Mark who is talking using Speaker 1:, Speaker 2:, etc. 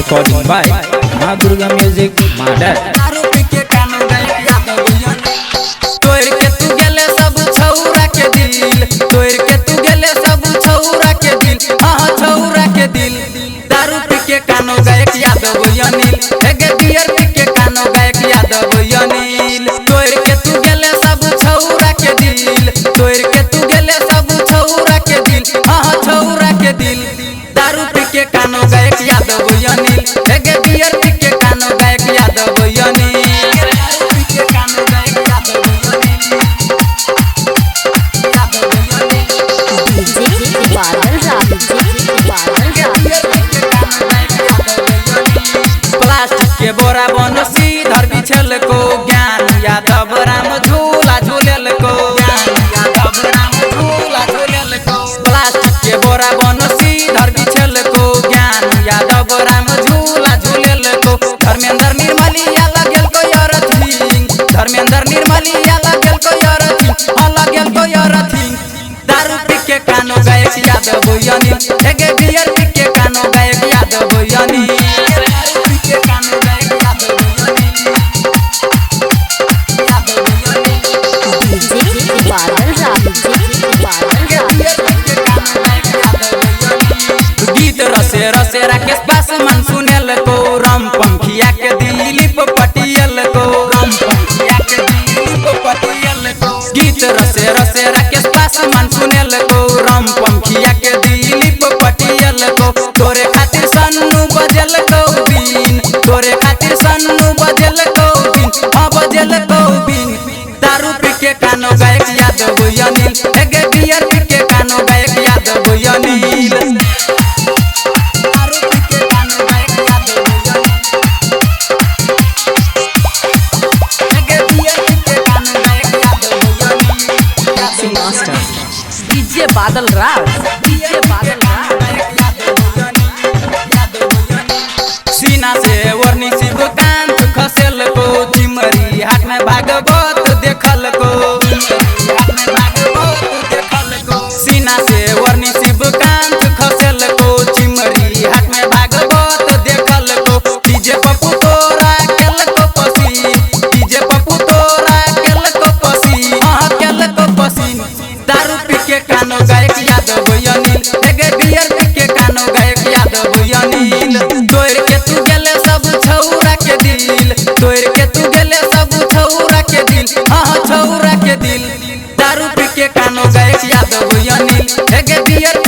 Speaker 1: Recording by Ma Durga Music, Madar.
Speaker 2: तोड़ के तू गेले सब छौरा के दिल, तोड़ के तू गेले सब छौरा के दिल, हाँ छौरा के दिल। दारू पी के कानो गायक यादव अनिल, एगे बियर पी के कानो गायक यादव अनिल। तोड़ के तू गेले सब छौरा के दिल, तोड़ के तू गेले सब छौरा के दिल, हाँ छौरा के दिल। दारू पी के कानो गायक यादव अनिल, एगे बियर पी के कानो गायक यादव अनिल। प्लास्टिक के बोरा बनसी धर बिछल को ज्ञान यादव राम झूला झूलल को, प्लास्टिक के बोरा बनसी धर बिछल को ज्ञान यादव राम झूला झूलल को। धर्मेंद्र निर्मलिया लगल को यरथिंग, धर्मेंद्र निर्मलिया लगल को यरथिंग, हाँ लगल को यरथिंग। दारू पी के कानो गायक यादव अनिल, एगे बियर पी के कानो गायक यादव अनिल। गीत रसे रसे राकेश पासवान सुनेल को, राम पंखिया के दिलीप पटियल को, राम पंखिया के दिलीप पटियल को। गीत रसे रसे राकेश पासवान सुनेल को, राम पंखिया के दिलीप पटियल को। तोरे खातिर सन्नू बजल को बीन, तोरे खातिर सन्नू बजल को बीन, हाँ बजल को बीन। दारू पी के कानो गायक यादव अनिल, एगे बियर पी के कानो गायक यादव अनिल।
Speaker 3: डीजे बादल राज, डीजे बादल राज।
Speaker 2: सीना से वर्णी शिवकांत खसेल को, चिमरी हाथ में भागवत देखल को, सीना से वर्णी शिवकांत खसेल को, चिमरी हाथ में भागवत देखल को। डीजे पप्पू तोरा केल को पसीन, डीजे पप्पू तोरा केल को पसीन, हाँ केल को पसीन। दारू पी के कानो गायक यादव अनिल, एगे बियर पी के कानो गायक यादव अनिल। तोड़ के तू गेले सब छौरा के दिल, तोड़ के तू गेले सब छौरा के दिल, हाँ छौरा के दिल। दारू पी के कानो गायक यादव अनिल, एगे बियर